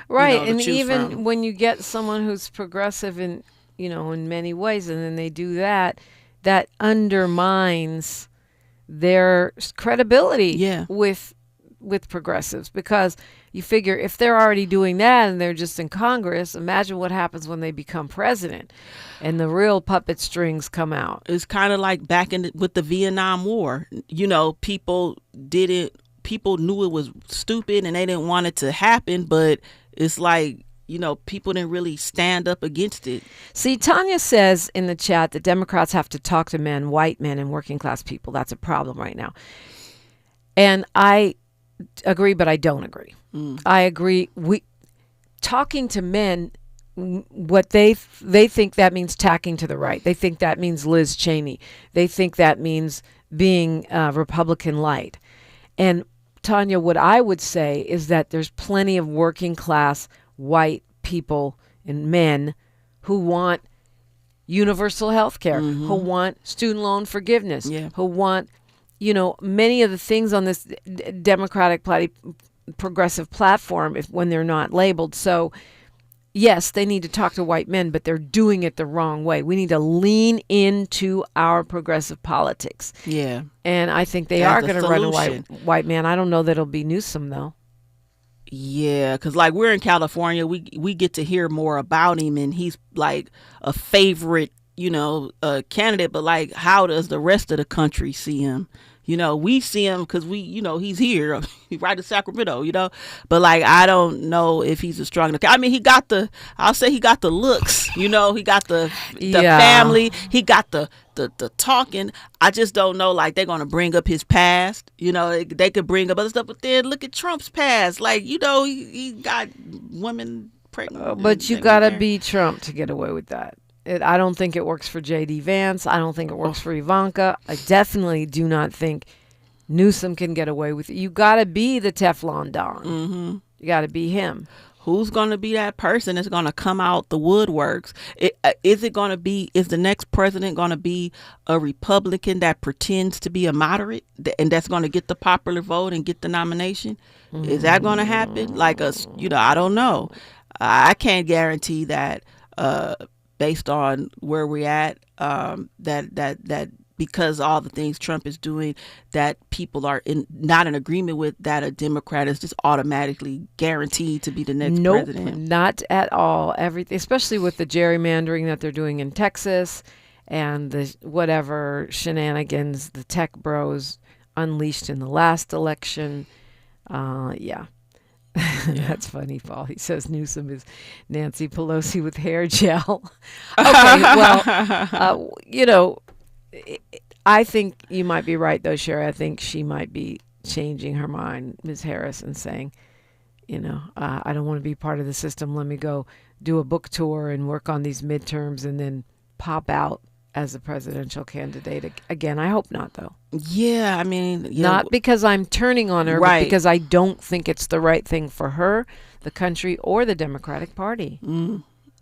Right, and even when you get someone who's progressive in many ways, and then they do that undermines their credibility with progressives, because you figure if they're already doing that and they're just in Congress, imagine what happens when they become president and the real puppet strings come out. It's kind of like back with the Vietnam War. You know, people knew it was stupid and they didn't want it to happen, but it's like, you know, people didn't really stand up against it. See, Tanya says in the chat that Democrats have to talk to men, white men, and working class people. That's a problem right now. And I agree, but I don't agree. I agree. Talking to men, what they think that means tacking to the right. They think that means Liz Cheney. They think that means being Republican light. And Tanya, what I would say is that there's plenty of working class white people and men who want universal health care, who want student loan forgiveness, who want, many of the things on this Democratic progressive platform when they're not labeled. So yes, they need to talk to white men, but they're doing it the wrong way. We need to lean into our progressive politics. Yeah. And I think they are going to run a white man. I don't know that it'll be Newsom, though. Yeah, because like we're in California, we get to hear more about him, and he's like a favorite, candidate. But like, how does the rest of the country see him? We see him because he's here, right in Sacramento, but like, I don't know if he's a strong enough. I mean, I'll say he got the looks, he got the family, he got the talking. I just don't know, like, they're going to bring up his past, they could bring up other stuff, but then look at Trump's past. Like, he got women pregnant. But you got to be Trump to get away with that. I don't think it works for J.D. Vance. I don't think it works for Ivanka. I definitely do not think Newsom can get away with it. You got to be the Teflon Don. You got to be him. Who's going to be that person that's going to come out the woodworks? Is the next president going to be a Republican that pretends to be a moderate and that's going to get the popular vote and get the nomination? Is that going to happen? Like I don't know. I can't guarantee that. Based on where we're at, that because all the things Trump is doing that people are not in agreement with, that a Democrat is just automatically guaranteed to be the next president. Not at all. Everything, especially with the gerrymandering that they're doing in Texas and the whatever shenanigans the tech bros unleashed in the last election. Yeah. That's funny, Paul. He says Newsom is Nancy Pelosi with hair gel. Okay, well, I think you might be right, though, Sherri. I think she might be changing her mind, Ms. Harris, and saying, I don't want to be part of the system. Let me go do a book tour and work on these midterms and then pop out as a presidential candidate again. I hope not, though. Yeah, I mean... Not because I'm turning on her, right, but because I don't think it's the right thing for her, the country, or the Democratic Party.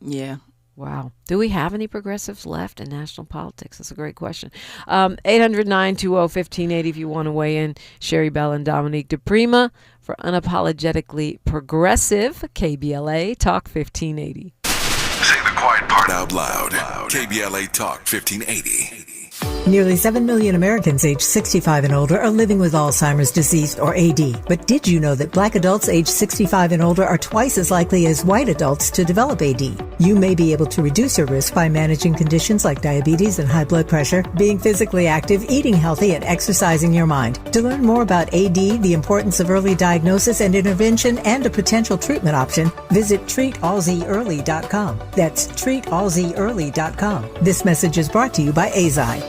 Yeah. Wow. Do we have any progressives left in national politics? That's a great question. 800-920-1580 if you want to weigh in. Sherri Bell and Dominique DiPrima for Unapologetically Progressive, KBLA Talk 1580. Say the quiet part out loud. KBLA Talk 1580. Nearly 7 million Americans aged 65 and older are living with Alzheimer's disease, or AD. But did you know that Black adults aged 65 and older are twice as likely as white adults to develop AD? You may be able to reduce your risk by managing conditions like diabetes and high blood pressure, being physically active, eating healthy, and exercising your mind. To learn more about AD, the importance of early diagnosis and intervention, and a potential treatment option, visit treatalzearly.com. That's treatalzearly.com. This message is brought to you by AZI.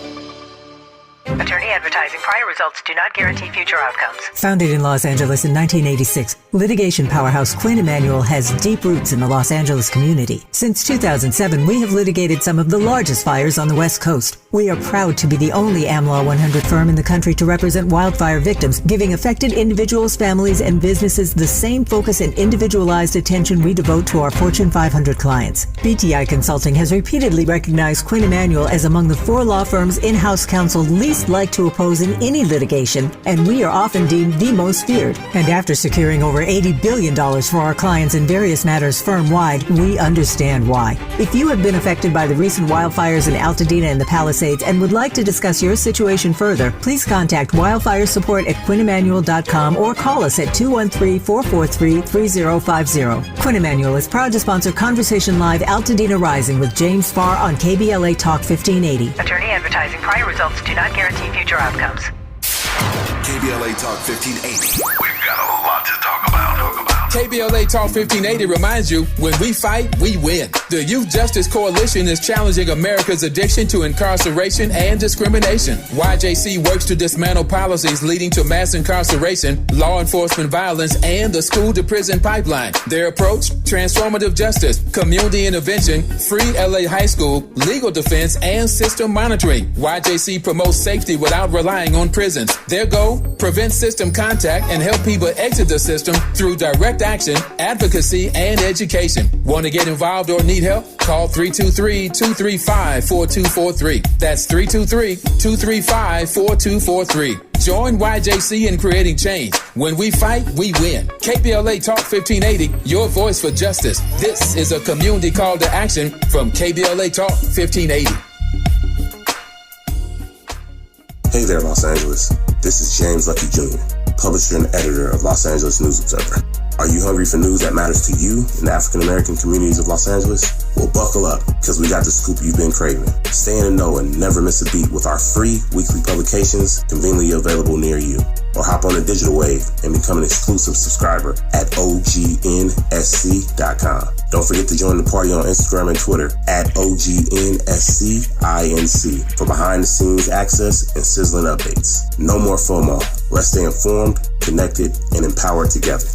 Attorney advertising. Prior results do not guarantee future outcomes. Founded in Los Angeles in 1986, litigation powerhouse Quinn Emanuel has deep roots in the Los Angeles community. Since 2007, we have litigated some of the largest fires on the West Coast. We are proud to be the only AmLaw 100 firm in the country to represent wildfire victims, giving affected individuals, families, and businesses the same focus and individualized attention we devote to our Fortune 500 clients. BTI Consulting has repeatedly recognized Quinn Emanuel as among the 4 law firms in-house counsel least like to oppose in any litigation, and we are often deemed the most feared. And after securing over $80 billion for our clients in various matters firm-wide, we understand why. If you have been affected by the recent wildfires in Altadena and the Palisades and would like to discuss your situation further, please contact wildfire support at QuinnEmanuel.com or call us at 213-443-3050. Quinn Emanuel is proud to sponsor Conversation Live Altadena Rising with James Farr on KBLA Talk 1580. Attorney advertising. Prior results do not guarantee future outcomes. KBLA Talk 1580. We've got a lot to talk about. KBLA Talk 1580 reminds you, when we fight, we win. The Youth Justice Coalition is challenging America's addiction to incarceration and discrimination. YJC works to dismantle policies leading to mass incarceration, law enforcement violence, and the school-to-prison pipeline. Their approach? Transformative justice, community intervention, free LA high school, legal defense, and system monitoring. YJC promotes safety without relying on prisons. Their goal? Prevent system contact and help people exit the system through direct action, advocacy, and education. Want to get involved or need help? Call 323-235-4243. That's 323-235-4243. Join YJC in creating change. When we fight, we win. KBLA Talk 1580, your voice for justice. This is a community call to action from KBLA Talk 1580. Hey there, Los Angeles. This is James Lucky Jr., publisher and editor of Los Angeles News Observer. Are you hungry for news that matters to you in the African-American communities of Los Angeles? Well, buckle up, because we got the scoop you've been craving. Stay in the know and never miss a beat with our free weekly publications conveniently available near you. Or hop on the digital wave and become an exclusive subscriber at OGNSC.com. Don't forget to join the party on Instagram and Twitter at OGNSCINC for behind-the-scenes access and sizzling updates. No more FOMO. Let's stay informed, connected, and empowered together.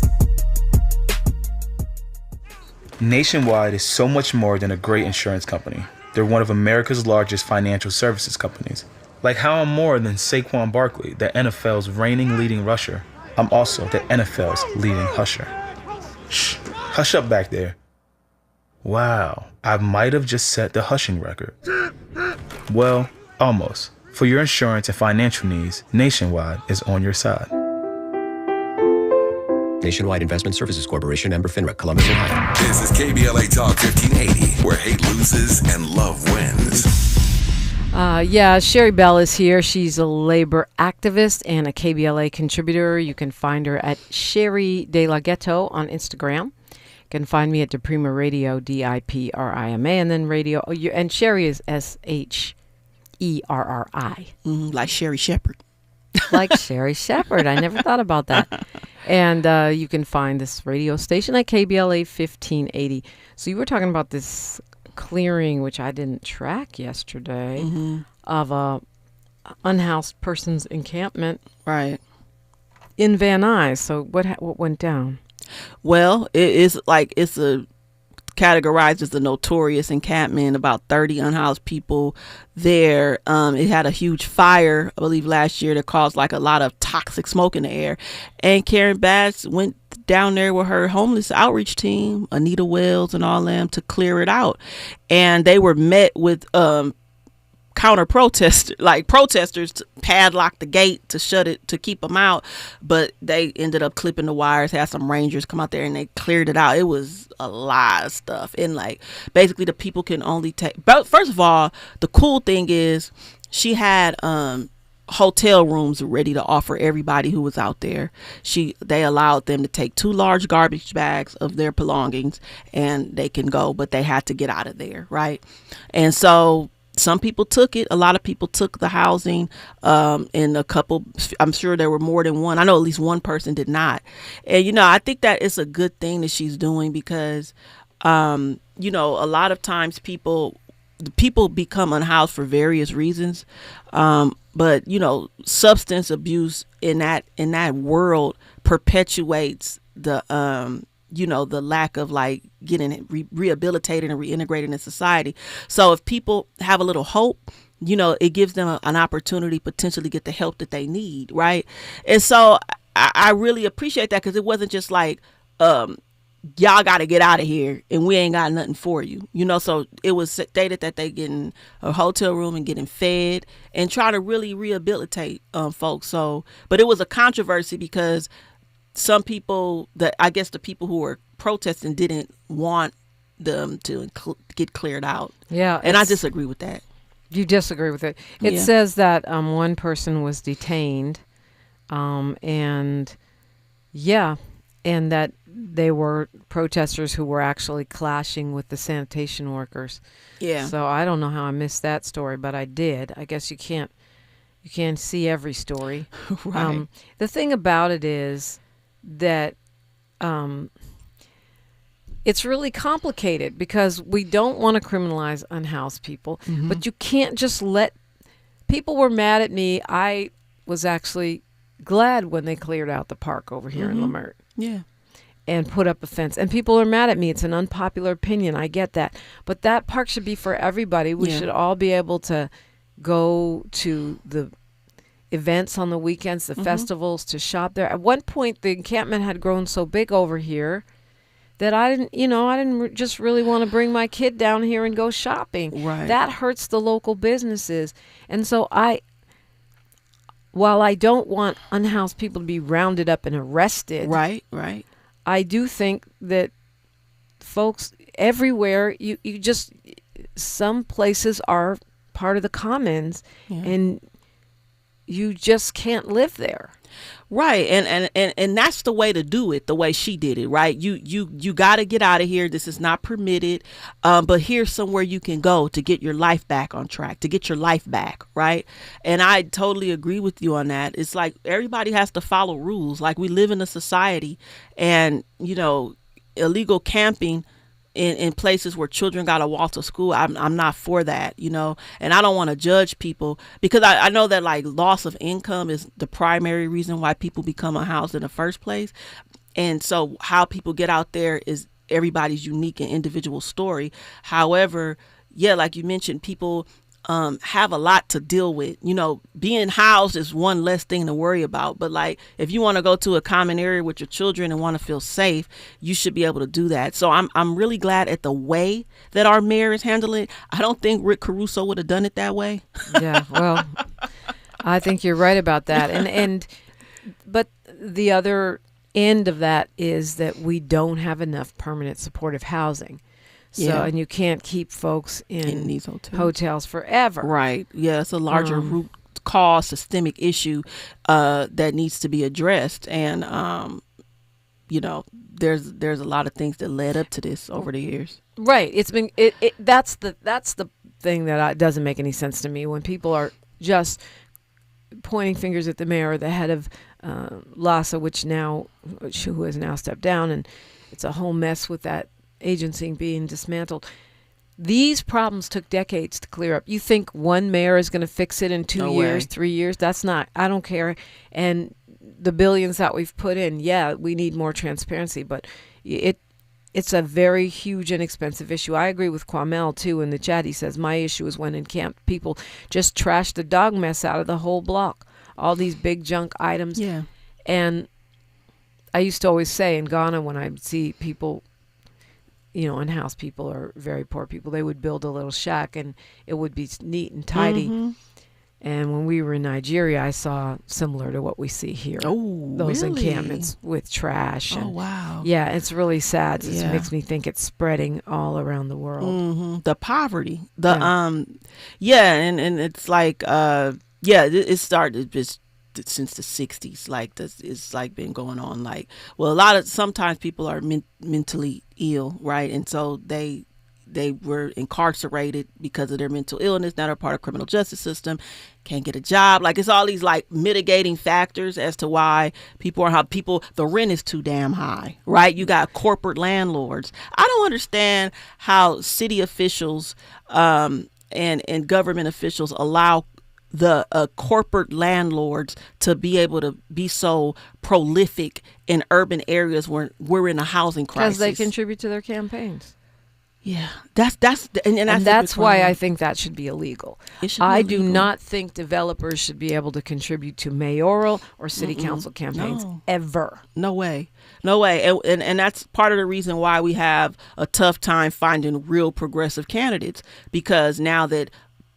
Nationwide is so much more than a great insurance company. They're one of America's largest financial services companies. Like how I'm more than Saquon Barkley, the NFL's reigning leading rusher. I'm also the NFL's leading husher. Shh, hush up back there. Wow, I might have just set the hushing record. Well, almost. For your insurance and financial needs, Nationwide is on your side. Nationwide Investment Services Corporation, member FINRA, Columbus, Ohio. This is KBLA Talk 1580, where hate loses and love wins. Yeah, Sherri Bell is here. She's a labor activist and a KBLA contributor. You can find her at Sherri De La Ghetto on Instagram. You can find me at diprimaradio, DIPRIMA, and then radio. Oh, and Sherri is SHERRI. Like Sherri Shepherd. Like Sherri Shepherd. I never thought about that. And you can find this radio station at KBLA 1580. So you were talking about this clearing, which I didn't track yesterday, of a unhoused person's encampment, right, in Van Nuys. So what went down? Well, it's categorized as a notorious encampment. About 30 unhoused people there. It had a huge fire, I believe, last year that caused like a lot of toxic smoke in the air. And Karen Bass went down there with her homeless outreach team, Anita Wells and all them, to clear it out. And they were met with protesters to padlock the gate to shut it, to keep them out, but they ended up clipping the wires, had some rangers come out there and they cleared it out. It was a lot of stuff, and like basically the people can only take, but first of all, the cool thing is she had hotel rooms ready to offer everybody who was out there. They allowed them to take 2 large garbage bags of their belongings and they can go, but they had to get out of there, right? And so some people took it. A lot of people took the housing, and a couple, I'm sure there were more than one. I know at least one person did not. And, I think that it's a good thing that she's doing because, a lot of times people become unhoused for various reasons. But, substance abuse in that world perpetuates the lack of like getting rehabilitated and reintegrated in society. So if people have a little hope, it gives them an opportunity potentially to get the help that they need. Right. And so I really appreciate that, because it wasn't just like, y'all got to get out of here and we ain't got nothing for you. So it was stated that they getting a hotel room and getting fed and try to really rehabilitate folks. So, but it was a controversy because some people, I guess the people who were protesting didn't want them to get cleared out. Yeah. And I disagree with that. You disagree with it? It says that one person was detained, and that they were protesters who were actually clashing with the sanitation workers. Yeah. So I don't know how I missed that story, but I did. I guess you can't see every story. Right. The thing about it is that it's really complicated because we don't want to criminalize unhoused people, but you can't just let people were mad at me. I was actually glad when they cleared out the park over here in Lamert. Yeah. And put up a fence. And people are mad at me. It's an unpopular opinion. I get that. But that park should be for everybody. We should all be able to go to the events on the weekends, the festivals, to shop there. At one point, the encampment had grown so big over here that I didn't just really want to bring my kid down here and go shopping. Right. That hurts the local businesses. And so while I don't want unhoused people to be rounded up and arrested. Right. I do think that folks everywhere, you just, some places are part of the commons and you just can't live there. Right. And that's the way to do it, the way she did it, right? You got to get out of here. This is not permitted. But here's somewhere you can go to get your life back on track, to get your life back. Right. And I totally agree with you on that. It's like everybody has to follow rules. Like we live in a society and, illegal camping in places where children got to walk to school. I'm not for that, and I don't want to judge people because I know that like loss of income is the primary reason why people become unhoused in the first place. And so how people get out there is everybody's unique and individual story. However, like you mentioned, people have a lot to deal with. Being housed is one less thing to worry about. But like, if you want to go to a common area with your children and want to feel safe, you should be able to do that. So I'm really glad at the way that our mayor is handling it. I don't think Rick Caruso would have done it that way. Yeah, well, I think you're right about that. But the other end of that is that we don't have enough permanent supportive housing. So, and you can't keep folks in these hotels forever. Right. Yeah, it's a larger root cause, systemic issue that needs to be addressed. And, there's a lot of things that led up to this over the years. Right. It's been that's the thing that doesn't make any sense to me when people are just pointing fingers at the mayor or the head of LASA, who has now stepped down, and it's a whole mess with that agency being dismantled. These problems took decades to clear up. You think one mayor is going to fix it in 2 years, 3 years? That's not. I don't care. And the billions that we've put in, we need more transparency, but it's a very huge and expensive issue. I agree with Kwamel, too, in the chat. He says, my issue is when in camp people just trash the dog mess out of the whole block. All these big junk items. Yeah. And I used to always say in Ghana when I see people, in-house people or very poor people, they would build a little shack and it would be neat and tidy. Mm-hmm. And when we were in Nigeria, I saw similar to what we see here. Oh, those really? encampments with trash. And, wow. Yeah, it's really sad. It makes me think it's spreading all around the world. Mm-hmm. The poverty. And it's like, it started just since the 60s. Like this, it's like been going on. Like, well, sometimes people are mentally ill, right? And so they were incarcerated because of their mental illness. Now they're part of the criminal justice system, can't get a job. Like it's all these like mitigating factors as to why the rent is too damn high, right? You got corporate landlords. I don't understand how city officials and government officials allow the corporate landlords to be able to be so prolific in urban areas where we're in a housing crisis. Because they contribute to their campaigns. Yeah, that's why I think that should be illegal. I do not think developers should be able to contribute to mayoral or city council campaigns ever. No way. And that's part of the reason why we have a tough time finding real progressive candidates, because now that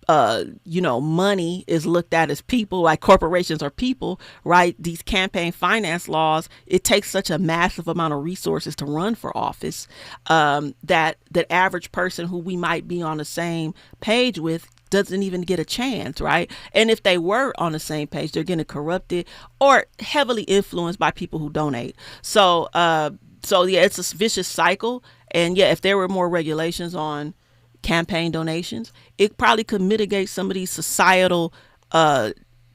money is looked at as people, like corporations are people, right? These campaign finance laws, it takes such a massive amount of resources to run for office that the average person who we might be on the same page with doesn't even get a chance, right? And if they were on the same page, they're getting corrupted or heavily influenced by people who donate. So it's a vicious cycle. And if there were more regulations on campaign donations, it probably could mitigate some of these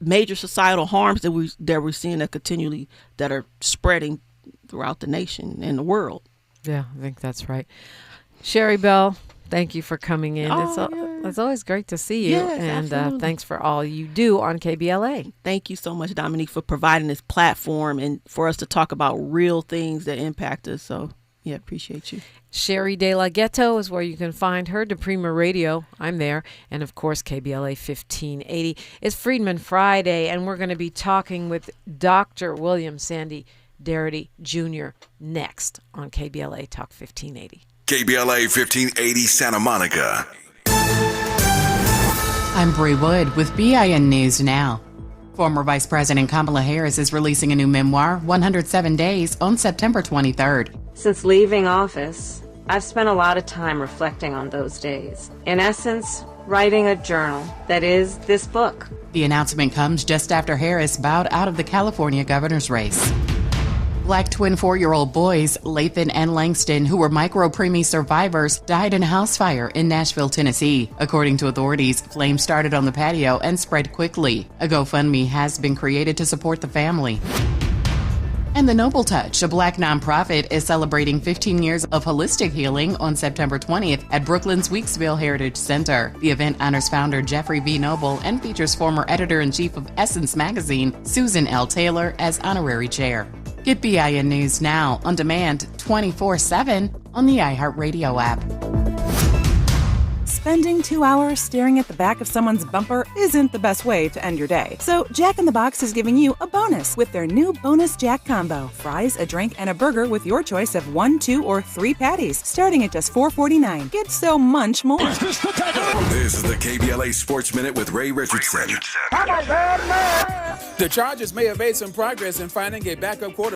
major societal harms that we're seeing that are spreading throughout the nation and the world. Yeah, I think that's right. Sherri Bell, thank you for coming in. It's always great to see you. Yes, and thanks for all you do on KBLA. Thank you so much, Dominique, for providing this platform and for us to talk about real things that impact us. So appreciate you. Sherri De La Ghetto is where you can find her. DiPrima Radio, I'm there. And of course, KBLA 1580. It's Freedman Friday, and we're going to be talking with Dr. William Sandy Darity Jr. next on KBLA Talk 1580. KBLA 1580 Santa Monica. I'm Bree Wood with BIN News Now. Former Vice President Kamal Harris is releasing a new memoir, 107 Days, on September 23rd. Since leaving office, I've spent a lot of time reflecting on those days. In essence, writing a journal that is this book. The announcement comes just after Harris bowed out of the California governor's race. Black twin 4-year-old boys, Lathan and Langston, who were micro-preemie survivors, died in a house fire in Nashville, Tennessee. According to authorities, flames started on the patio and spread quickly. A GoFundMe has been created to support the family. And the Noble Touch, a Black nonprofit, is celebrating 15 years of holistic healing on September 20th at Brooklyn's Weeksville Heritage Center. The event honors founder Jeffrey V. Noble and features former editor-in-chief of Essence magazine, Susan L. Taylor, as honorary chair. Get BIN News Now on demand 24/7 on the iHeartRadio app. Spending 2 hours staring at the back of someone's bumper isn't the best way to end your day. So Jack in the Box is giving you a bonus with their new Bonus Jack Combo. Fries, a drink, and a burger with your choice of 1, 2, or 3 patties, starting at just $4.49. Get so much more. This is the KBLA Sports Minute with Ray Richardson. The Chargers may have made some progress in finding a backup quarterback